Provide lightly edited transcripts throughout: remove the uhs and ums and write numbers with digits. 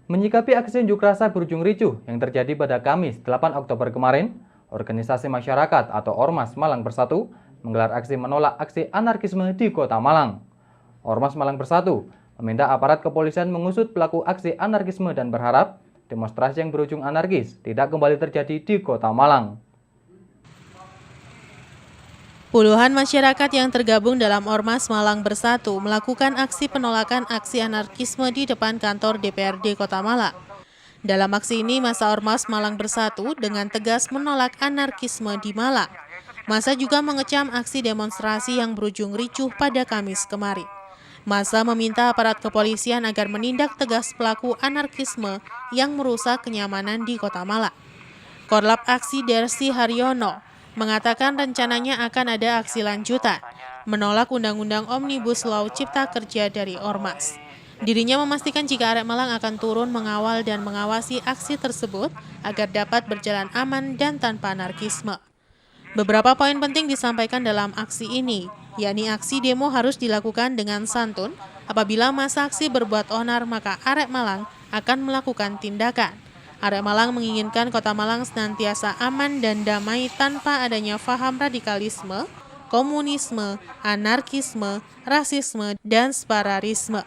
Menyikapi aksi unjuk rasa berujung ricuh yang terjadi pada Kamis 8 Oktober kemarin, Organisasi Masyarakat atau Ormas Malang Bersatu menggelar aksi menolak aksi anarkisme di Kota Malang. Ormas Malang Bersatu meminta aparat kepolisian mengusut pelaku aksi anarkisme dan berharap demonstrasi yang berujung anarkis tidak kembali terjadi di Kota Malang. Puluhan masyarakat yang tergabung dalam Ormas Malang Bersatu melakukan aksi penolakan aksi anarkisme di depan kantor DPRD Kota Malang. Dalam aksi ini, massa Ormas Malang Bersatu dengan tegas menolak anarkisme di Malang. Massa juga mengecam aksi demonstrasi yang berujung ricuh pada Kamis kemarin. Massa meminta aparat kepolisian agar menindak tegas pelaku anarkisme yang merusak kenyamanan di Kota Malang. Korlap Aksi Dersi Haryono mengatakan rencananya akan ada aksi lanjutan, menolak Undang-Undang Omnibus Law Cipta Kerja dari Ormas. Dirinya memastikan jika arek Malang akan turun mengawal dan mengawasi aksi tersebut agar dapat berjalan aman dan tanpa anarkisme. Beberapa poin penting disampaikan dalam aksi ini, yakni aksi demo harus dilakukan dengan santun. Apabila masa aksi berbuat onar, maka arek Malang akan melakukan tindakan. Arek Malang menginginkan Kota Malang senantiasa aman dan damai tanpa adanya paham radikalisme, komunisme, anarkisme, rasisme, dan separatisme.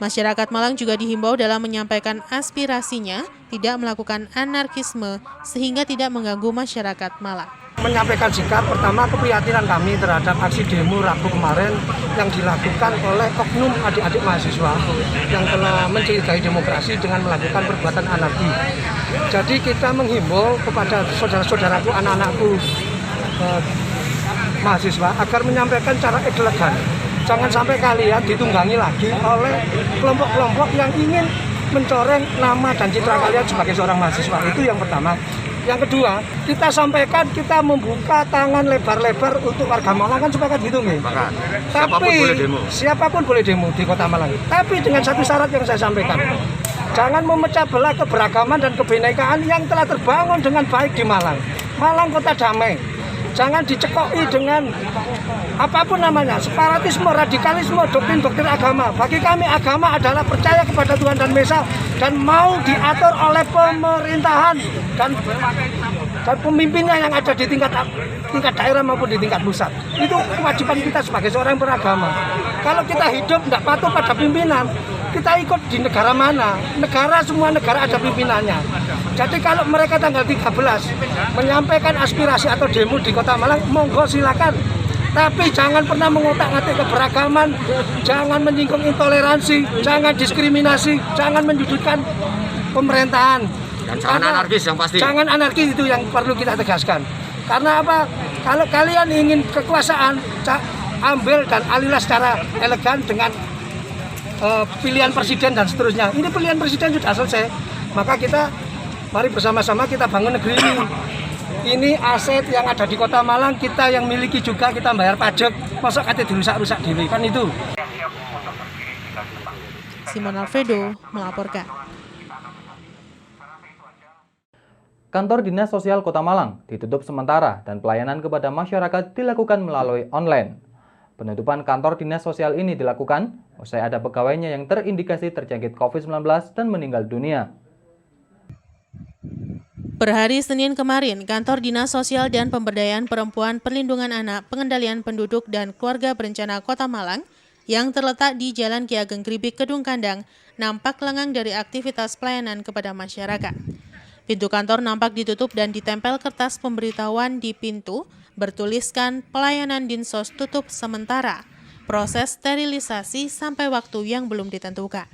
Masyarakat Malang juga dihimbau dalam menyampaikan aspirasinya tidak melakukan anarkisme sehingga tidak mengganggu masyarakat Malang. Menyampaikan sikap pertama keprihatinan kami terhadap aksi demo Rabu kemarin yang dilakukan oleh oknum adik-adik mahasiswa yang telah mencurigai demokrasi dengan melakukan perbuatan anarki. Jadi kita menghimbau kepada saudara-saudaraku, anak-anakku mahasiswa agar menyampaikan cara elegan. Jangan sampai kalian ditunggangi lagi oleh kelompok-kelompok yang ingin mencoreng nama dan citra kalian sebagai seorang mahasiswa. Itu yang pertama. Yang kedua, kita sampaikan kita membuka tangan lebar-lebar untuk warga Malang, kan sepakat gitu nih. Tapi siapapun boleh demo di Kota Malang. Tapi dengan satu syarat yang saya sampaikan, jangan memecah belah keberagaman dan kebinekaan yang telah terbangun dengan baik di Malang. Malang kota damai. Jangan dicekoki dengan apapun namanya, separatisme, radikalisme, doktrin-doktrin agama. Bagi kami agama adalah percaya kepada Tuhan dan Maha Esa dan mau diatur oleh pemerintahan dan pemimpinnya yang ada di tingkat daerah maupun di tingkat pusat. Itu kewajiban kita sebagai seorang beragama. Kalau kita hidup tidak patuh pada pimpinan, kita ikut di negara mana? Semua negara ada pimpinannya. Jadi kalau mereka tanggal 13 menyampaikan aspirasi atau demo di Kota Malang, monggo silakan. Tapi jangan pernah mengotak-atik keberagaman, jangan menyinggung intoleransi, jangan diskriminasi, jangan menyudutkan pemerintahan. Dan jangan anarkis yang pasti. Jangan anarkis, itu yang perlu kita tegaskan. Karena apa? Kalau kalian ingin kekuasaan, ambil dan alihlah secara elegan dengan pilihan presiden dan seterusnya. Ini pilihan presiden sudah selesai. Maka mari bersama-sama kita bangun negeri ini. Ini aset yang ada di Kota Malang, kita yang miliki juga, kita bayar pajak. Masa katanya dirusak-rusak diri, kan itu. Simon Alfredo melaporkan. Kantor Dinas Sosial Kota Malang ditutup sementara dan pelayanan kepada masyarakat dilakukan melalui online. Penutupan kantor Dinas Sosial ini dilakukan usai ada pegawainya yang terindikasi terjangkit COVID-19 dan meninggal dunia. Per hari Senin kemarin, Kantor Dinas Sosial dan Pemberdayaan Perempuan Perlindungan Anak Pengendalian Penduduk dan Keluarga Berencana Kota Malang yang terletak di Jalan Ki Ageng Kribik, Kedung Kandang, nampak lengang dari aktivitas pelayanan kepada masyarakat. Pintu kantor nampak ditutup dan ditempel kertas pemberitahuan di pintu bertuliskan pelayanan Dinsos tutup sementara, proses sterilisasi sampai waktu yang belum ditentukan.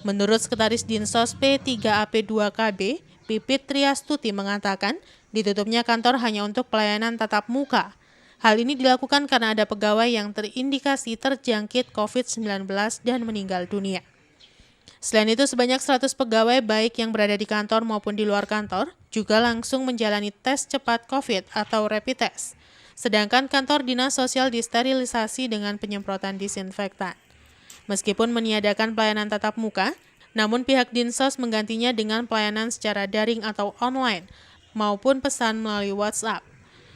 Menurut Sekretaris Dinsos P3AP2KB, Pipit Triastuti mengatakan ditutupnya kantor hanya untuk pelayanan tatap muka. Hal ini dilakukan karena ada pegawai yang terindikasi terjangkit COVID-19 dan meninggal dunia. Selain itu, sebanyak 100 pegawai baik yang berada di kantor maupun di luar kantor juga langsung menjalani tes cepat COVID atau rapid test. Sedangkan kantor Dinas Sosial disterilisasi dengan penyemprotan disinfektan. Meskipun meniadakan pelayanan tatap muka, namun pihak Dinsos menggantinya dengan pelayanan secara daring atau online maupun pesan melalui WhatsApp.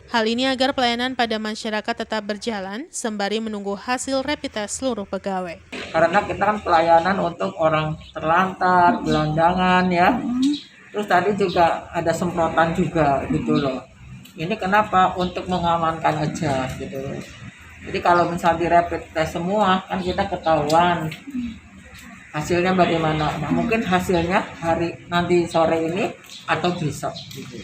Hal ini agar pelayanan pada masyarakat tetap berjalan sembari menunggu hasil rapid test seluruh pegawai. Karena kita kan pelayanan untuk orang terlantar, gelandangan ya. Terus tadi juga ada semprotan juga gitu loh. Ini kenapa? Untuk mengamankan aja gitu loh. Jadi kalau misalnya di rapid test semua kan kita ketahuan hasilnya bagaimana. Nah, mungkin hasilnya hari nanti sore ini atau besok gitu.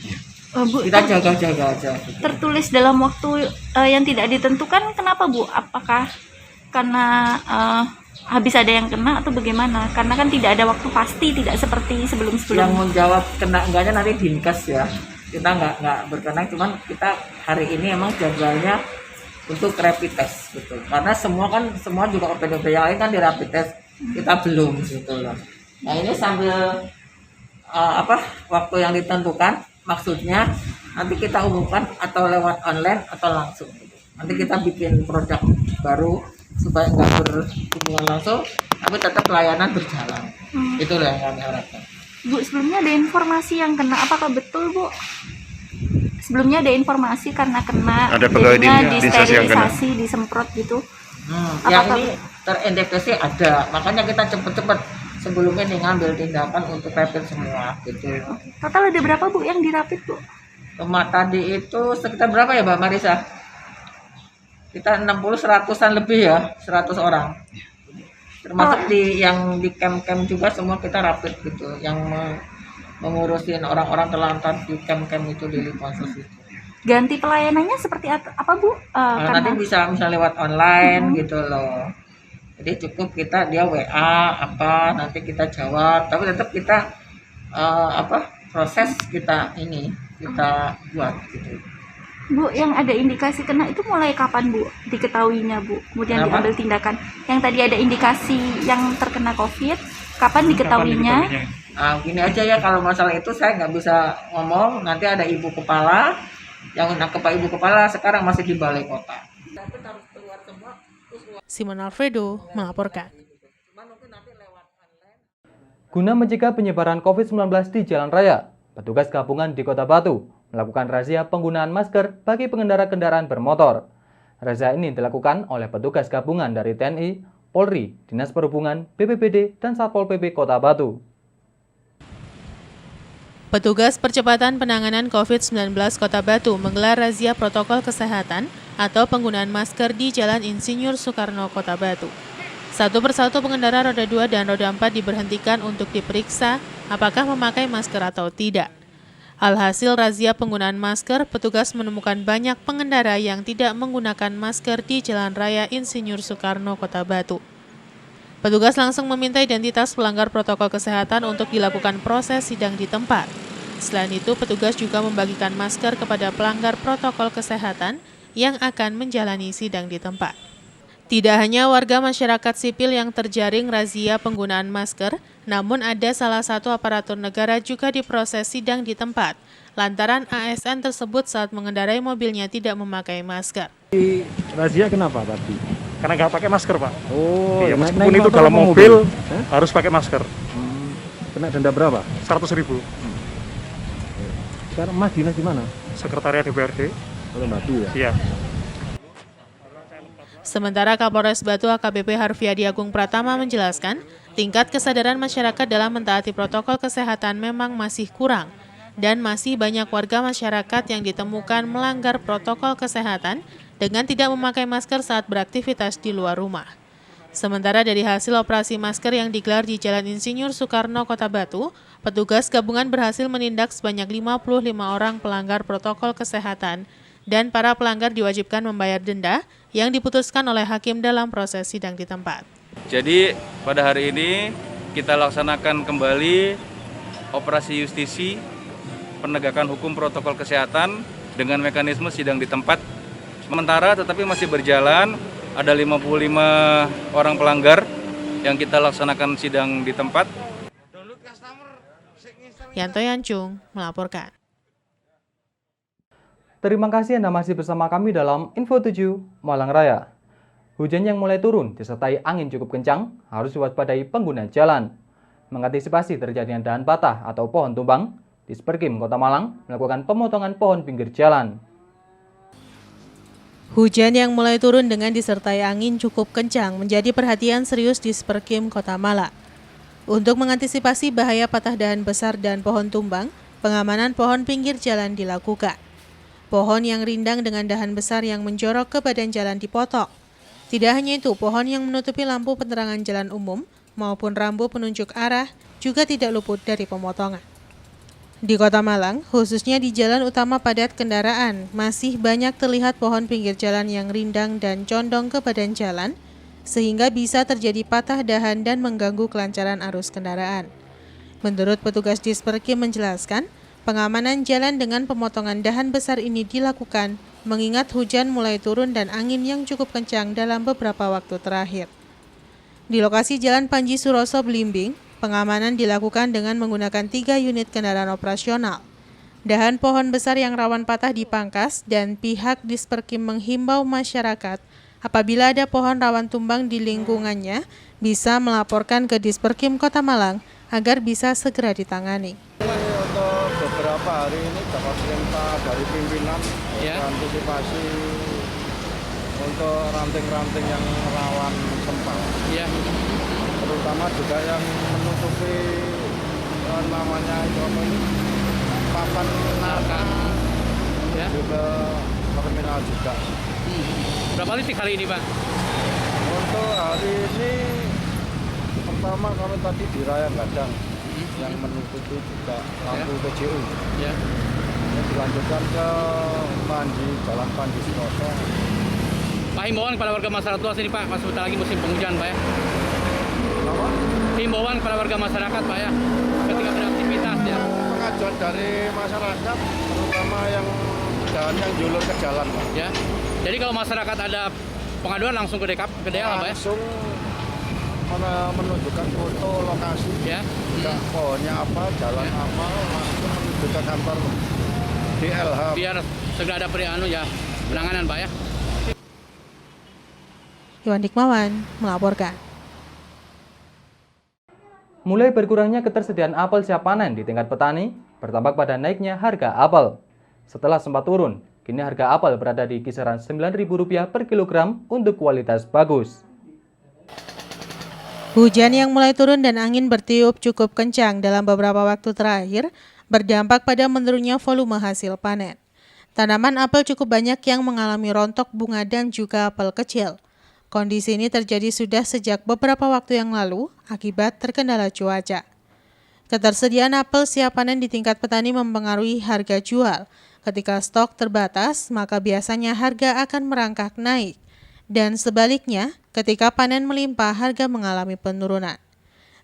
Bu, Kita jaga-jaga aja gitu. tertulis dalam waktu yang tidak ditentukan, kenapa Bu? Apakah karena habis ada yang kena atau bagaimana? Karena kan tidak ada waktu pasti, tidak seperti Yang sebelum-sebelumnya. menjawab kena enggaknya nanti dinkes ya. Kita nggak berkenan, cuman kita hari ini emang jadwalnya untuk rapid test gitu. Karena semua juga OPD yang lain kan di rapid test, kita belum gitu loh. Nah ini sambil waktu yang ditentukan, maksudnya nanti kita umumkan atau lewat online atau langsung. Nanti kita bikin produk baru supaya nggak berhubungan langsung, tapi tetap pelayanan berjalan. Itulah yang kami harapkan. Bu, sebelumnya ada informasi yang kena, apakah betul Bu? Sebelumnya ada informasi karena kena, Ada pegawai jadinya dinas yang kena. disterilisasi, disemprot gitu. Yang Apakah- ini terindikasi ada, makanya kita cepet-cepet sebelumnya nih ngambil tindakan untuk rapid semua gitu. Total ada berapa Bu yang dirapid Bu? Tadi itu sekitar berapa ya Mbak Marisa? Kita 60-100an lebih ya, 100 orang. Termasuk yang di camp-camp juga semua kita rapid gitu, yang mengurusin orang-orang terlantar di camp-camp itu di Liponsos itu. Ganti pelayanannya seperti apa Bu? Nanti bisa lewat online gitu loh. Jadi cukup dia WA nanti kita jawab, tapi tetap kita proses kita buat gitu. Bu, yang ada indikasi kena itu mulai kapan Bu diketahuinya Bu? Kemudian Kenapa? diambil tindakan. Yang tadi ada indikasi yang terkena COVID, kapan diketahuinya? Gini aja ya, kalau masalah itu saya nggak bisa ngomong. Nanti ada ibu kepala yang nangkep ibu kepala sekarang masih di balai kota. Simon Alfredo melaporkan. Guna mencegah penyebaran COVID-19 di jalan raya, petugas gabungan di Kota Batu melakukan razia penggunaan masker bagi pengendara kendaraan bermotor. Razia ini dilakukan oleh petugas gabungan dari TNI, Polri, Dinas Perhubungan, BPBD, dan Satpol PP Kota Batu. Petugas Percepatan Penanganan COVID-19 Kota Batu menggelar razia protokol kesehatan atau penggunaan masker di Jalan Insinyur Soekarno, Kota Batu. Satu persatu pengendara roda 2 dan roda 4 diberhentikan untuk diperiksa apakah memakai masker atau tidak. Alhasil razia penggunaan masker, petugas menemukan banyak pengendara yang tidak menggunakan masker di Jalan Raya Insinyur Soekarno, Kota Batu. Petugas langsung meminta identitas pelanggar protokol kesehatan untuk dilakukan proses sidang di tempat. Selain itu, petugas juga membagikan masker kepada pelanggar protokol kesehatan yang akan menjalani sidang di tempat. Tidak hanya warga masyarakat sipil yang terjaring razia penggunaan masker, namun ada salah satu aparatur negara juga diproses sidang di tempat, lantaran ASN tersebut saat mengendarai mobilnya tidak memakai masker. Razia kenapa tadi? Karena nggak pakai masker Pak. Oh, Iya, naik meskipun itu motor dalam apa mobil Hah? harus pakai masker. Kena denda berapa? 100.000. Sekarang Mas dinas di mana? Sekretariat DPRD. Kalau Batu ya. Iya. Sementara Kapolres Batu AKBP Harfiadi Agung Pratama menjelaskan, tingkat kesadaran masyarakat dalam mentaati protokol kesehatan memang masih kurang dan masih banyak warga masyarakat yang ditemukan melanggar protokol kesehatan dengan tidak memakai masker saat beraktivitas di luar rumah. Sementara dari hasil operasi masker yang digelar di Jalan Insinyur Soekarno, Kota Batu, petugas gabungan berhasil menindak sebanyak 55 orang pelanggar protokol kesehatan dan para pelanggar diwajibkan membayar denda yang diputuskan oleh hakim dalam proses sidang di tempat. Jadi pada hari ini kita laksanakan kembali operasi justisi penegakan hukum protokol kesehatan dengan mekanisme sidang di tempat. Sementara tetapi masih berjalan, ada 55 orang pelanggar yang kita laksanakan sidang di tempat. Yanto Yancung melaporkan. Terima kasih Anda masih bersama kami dalam Info 7 Malang Raya. Hujan yang mulai turun disertai angin cukup kencang harus diwaspadai pengguna jalan. Mengantisipasi terjadinya dahan patah atau pohon tumbang, Disperkim Kota Malang melakukan pemotongan pohon pinggir jalan. Hujan yang mulai turun dengan disertai angin cukup kencang menjadi perhatian serius di Disperkim Kota Malang. Untuk mengantisipasi bahaya patah dahan besar dan pohon tumbang, pengamanan pohon pinggir jalan dilakukan. Pohon yang rindang dengan dahan besar yang menjorok ke badan jalan dipotong. Tidak hanya itu, pohon yang menutupi lampu penerangan jalan umum maupun rambu penunjuk arah juga tidak luput dari pemotongan. Di Kota Malang, khususnya di jalan utama padat kendaraan, masih banyak terlihat pohon pinggir jalan yang rindang dan condong ke badan jalan, sehingga bisa terjadi patah dahan dan mengganggu kelancaran arus kendaraan. Menurut petugas Disperkim menjelaskan, pengamanan jalan dengan pemotongan dahan besar ini dilakukan mengingat hujan mulai turun dan angin yang cukup kencang dalam beberapa waktu terakhir. Di lokasi Jalan Panji Suroso Belimbing, pengamanan dilakukan dengan menggunakan 3 unit kendaraan operasional. Dahan pohon besar yang rawan patah dipangkas dan pihak Disperkim menghimbau masyarakat apabila ada pohon rawan tumbang di lingkungannya bisa melaporkan ke Disperkim Kota Malang agar bisa segera ditangani. Untuk beberapa hari ini dapat perintah dari pimpinan antisipasi untuk ranting-ranting yang rawan gempa. Ya. Terutama juga yang menutupi namanya itu apa ini papan narka menuju ke terminal juga. Berapa titik kali ini, Pak? Untuk hari ini pertama kalau tadi di Raya Gadang yang menutupi juga lampu PJU. Ya. Dilanjutkan ke Jalan Panji Suroso. Pak, himbauan kepada warga masyarakat luas ini, Pak, pas sebentar lagi musim penghujan, Pak ya. Apa? Himbauan kepada warga masyarakat, Pak ya, ketika beraktivitas ya. Pengajuan dari masyarakat, terutama yang jalan yang julur ke jalan, Pak. Ya. Jadi kalau masyarakat ada pengaduan langsung ke DKP, ke DL, Pak ya. Langsung menunjukkan foto lokasi, ya. Pohonnya apa, jalan apa, langsung menuju ke kantor DLH. Biar segera ada penanganan, Pak ya. Iwan Dikmawan melaporkan. Mulai berkurangnya ketersediaan apel siap panen di tingkat petani, berdampak pada naiknya harga apel. Setelah sempat turun, kini harga apel berada di kisaran Rp9.000 per kilogram untuk kualitas bagus. Hujan yang mulai turun dan angin bertiup cukup kencang dalam beberapa waktu terakhir berdampak pada menurunnya volume hasil panen. Tanaman apel cukup banyak yang mengalami rontok bunga dan juga apel kecil. Kondisi ini terjadi sudah sejak beberapa waktu yang lalu akibat terkendala cuaca. Ketersediaan apel siap panen di tingkat petani mempengaruhi harga jual. Ketika stok terbatas, maka biasanya harga akan merangkak naik. Dan sebaliknya, ketika panen melimpah, harga mengalami penurunan.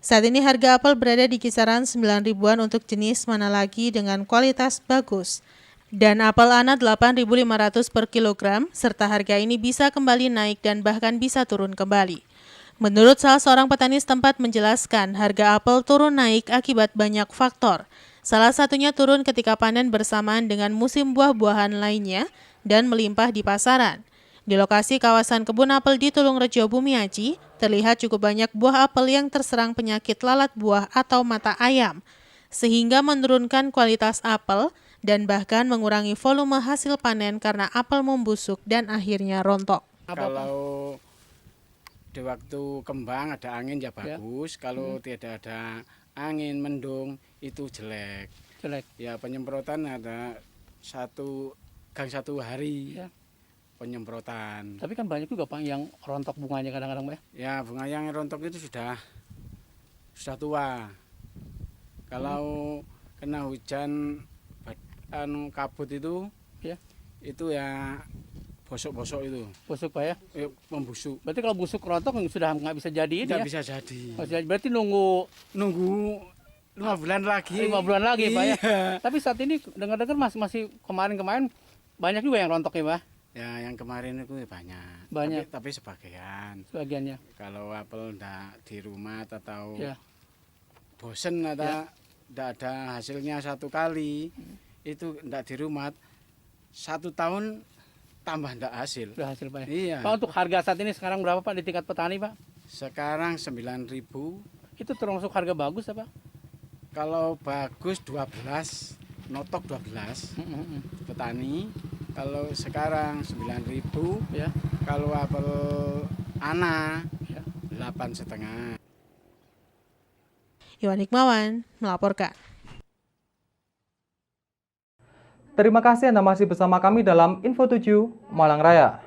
Saat ini harga apel berada di kisaran 9 ribuan untuk jenis mana lagi dengan kualitas bagus. Dan apel ana 8.500 per kilogram, serta harga ini bisa kembali naik dan bahkan bisa turun kembali. Menurut salah seorang petani setempat menjelaskan, harga apel turun naik akibat banyak faktor. Salah satunya turun ketika panen bersamaan dengan musim buah-buahan lainnya dan melimpah di pasaran. Di lokasi kawasan kebun apel di Tulungrejo Bumiaji, terlihat cukup banyak buah apel yang terserang penyakit lalat buah atau mata ayam, sehingga menurunkan kualitas apel dan bahkan mengurangi volume hasil panen karena apel membusuk dan akhirnya rontok. Kalau di waktu kembang ada angin ya bagus, kalau tidak ada angin mendung itu jelek. Ya penyemprotan ada gang satu hari penyemprotan. Tapi kan banyak juga, Pak, yang rontok bunganya kadang-kadang, Pak. Ya bunga yang rontok itu sudah tua. Kalau kena hujan kabut itu ya bosok-bosok itu. Busuk, Pak ya? Membusuk. Berarti kalau busuk rontok sudah nggak bisa jadi ini ya? Nggak bisa jadi. Berarti nunggu 5 bulan lagi. 5 bulan lagi, Pak ya? Iya. Tapi saat ini dengar-dengar masih kemarin banyak juga yang rontok ya, Pak? Ya yang kemarin itu banyak. Tapi sebagian. Sebagiannya. Kalau apel enggak di rumah atau bosen atau enggak ada hasilnya satu kali, itu enggak di rumah 1 tahun tambah enggak hasil. Udah hasil, Pak. Iya. Pak, untuk harga saat ini sekarang berapa, Pak, di tingkat petani, Pak? Sekarang 9.000. Itu termasuk harga bagus apa? Kalau bagus 12, notok 12 petani. Kalau sekarang 9.000 ya. Kalau apel Ana ya 8,5. Iwan Hikmawan melaporkan. Terima kasih Anda masih bersama kami dalam Info 7 Malang Raya.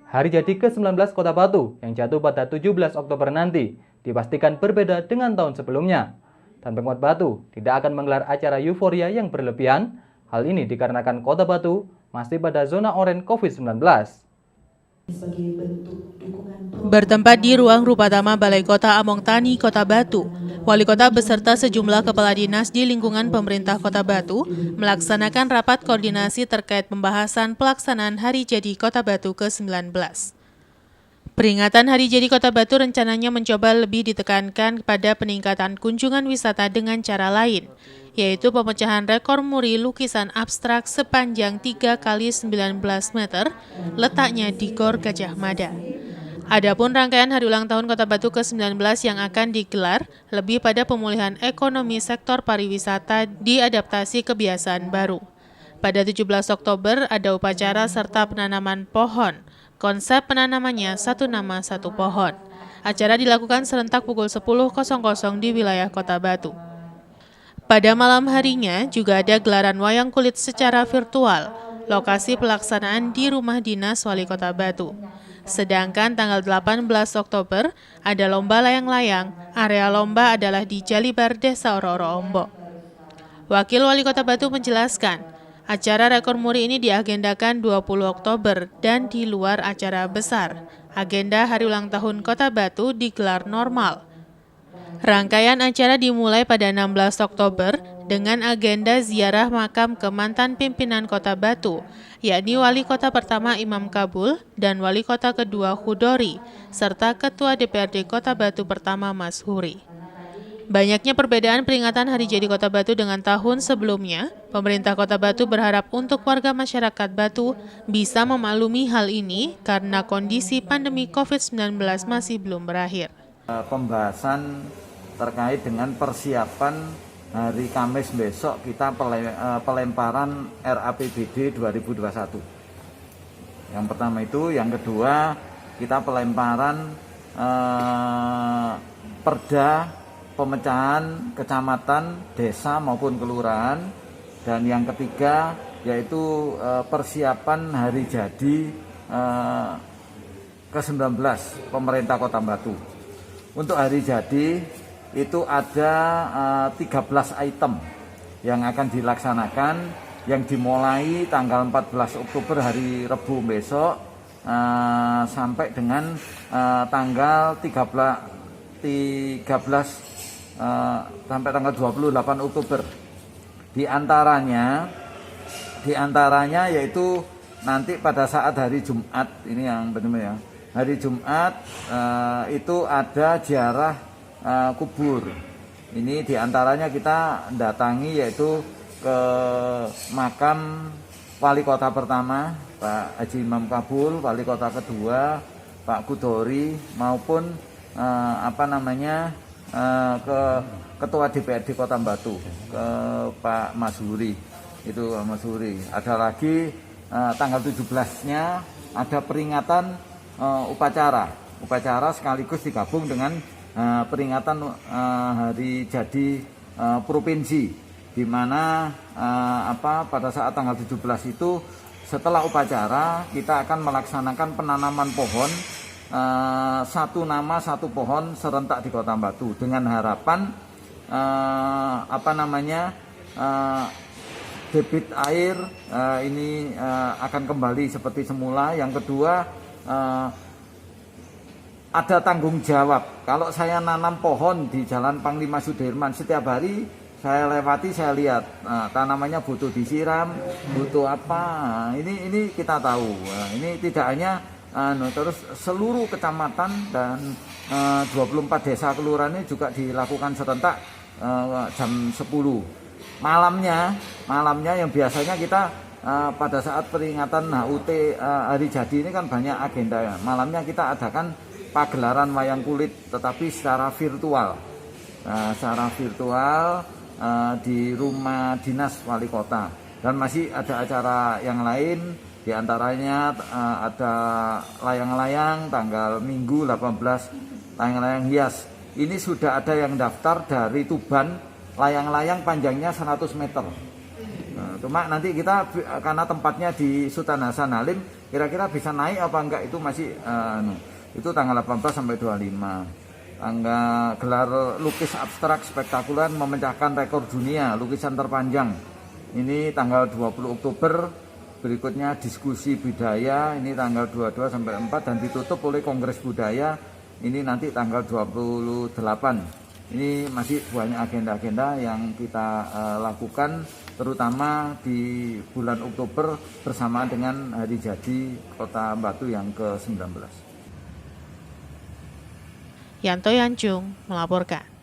Hari jadi ke-19 Kota Batu yang jatuh pada 17 Oktober nanti dipastikan berbeda dengan tahun sebelumnya. Dan Pemkot Batu tidak akan menggelar acara euforia yang berlebihan. Hal ini dikarenakan Kota Batu masih pada zona oranye COVID-19. Bertempat di ruang Rupatama Balai Kota Among Tani, Kota Batu, Wali Kota beserta sejumlah kepala dinas di lingkungan pemerintah Kota Batu melaksanakan rapat koordinasi terkait pembahasan pelaksanaan Hari Jadi Kota Batu ke-19. Peringatan Hari Jadi Kota Batu rencananya mencoba lebih ditekankan pada peningkatan kunjungan wisata dengan cara lain, yaitu pemecahan rekor muri lukisan abstrak sepanjang 3x19 meter letaknya di Gor Gajah Mada. Adapun rangkaian hari ulang tahun Kota Batu ke-19 yang akan digelar lebih pada pemulihan ekonomi sektor pariwisata diadaptasi kebiasaan baru. Pada 17 Oktober ada upacara serta penanaman pohon. Konsep penanamannya satu nama satu pohon. Acara dilakukan serentak pukul 10.00 di wilayah Kota Batu. Pada malam harinya juga ada gelaran wayang kulit secara virtual. Lokasi pelaksanaan di Rumah Dinas Wali Kota Batu. Sedangkan tanggal 18 Oktober ada lomba layang-layang. Area lomba adalah di Jalibar, Desa Oro-Oro Ombok. Wakil Wali Kota Batu menjelaskan, acara rekor muri ini diagendakan 20 Oktober dan di luar acara besar. Agenda hari ulang tahun Kota Batu digelar normal. Rangkaian acara dimulai pada 16 Oktober dengan agenda ziarah makam ke mantan pimpinan Kota Batu, yakni Wali Kota pertama Imam Kabul dan Wali Kota kedua Hudori, serta Ketua DPRD Kota Batu pertama Mas Huri. Banyaknya perbedaan peringatan Hari Jadi Kota Batu dengan tahun sebelumnya, pemerintah Kota Batu berharap untuk warga masyarakat Batu bisa memaklumi hal ini karena kondisi pandemi COVID-19 masih belum berakhir. Pembahasan terkait dengan persiapan hari Kamis besok kita pelemparan RAPBD 2021. Yang pertama itu, yang kedua kita pelemparan perda pemecahan kecamatan, desa maupun kelurahan, dan yang ketiga yaitu persiapan hari jadi ke-19 pemerintah Kota Batu. Untuk hari jadi itu ada 13 item yang akan dilaksanakan, yang dimulai tanggal 14 Oktober hari Rebu besok sampai dengan tanggal 13 sampai tanggal 28 Oktober. Di antaranya yaitu nanti pada saat hari Jumat, ini yang benar ya. Hari Jumat itu ada ziarah kubur. Ini diantaranya kita datangi yaitu ke makam Wali Kota pertama Pak Haji Imam Kabul, Wali Kota kedua Pak Kudori, maupun ke Ketua DPRD Kota Batu, ke Pak Mas Huri. Itu Mas Huri. Ada lagi tanggal 17-nya ada peringatan upacara sekaligus digabung dengan peringatan hari jadi provinsi, di mana pada saat tanggal 17 itu setelah upacara kita akan melaksanakan penanaman pohon satu nama satu pohon serentak di Kota Batu dengan harapan debit air ini akan kembali seperti semula. Yang kedua, ada tanggung jawab. Kalau saya nanam pohon di Jalan Panglima Sudirman, setiap hari saya lewati, saya lihat tanamannya butuh disiram, butuh apa. Ini kita tahu. Ini tidak hanya terus seluruh kecamatan dan 24 desa kelurahan ini juga dilakukan serentak jam 10. Malamnya yang biasanya kita pada saat peringatan HUT hari jadi ini kan banyak agenda ya. Malamnya kita adakan pagelaran wayang kulit tetapi secara virtual. Secara virtual di Rumah Dinas Wali Kota. Dan masih ada acara yang lain, diantaranya ada layang-layang tanggal Minggu 18, layang-layang hias. Ini sudah ada yang daftar dari Tuban, layang-layang panjangnya 100 meter. Nah, cuma nanti kita karena tempatnya di Sultan Hasan Halim, kira-kira bisa naik apa enggak itu masih itu tanggal 18 sampai 25. Tanggal gelar lukis abstrak spektakuler memecahkan rekor dunia lukisan terpanjang. Ini tanggal 20 Oktober. Berikutnya diskusi budaya ini tanggal 22 sampai 4 dan ditutup oleh Kongres Budaya ini nanti tanggal 28. Ini masih banyak agenda-agenda yang kita lakukan terutama di bulan Oktober bersamaan dengan hari jadi Kota Batu yang ke-19. Yanto Yanjung melaporkan.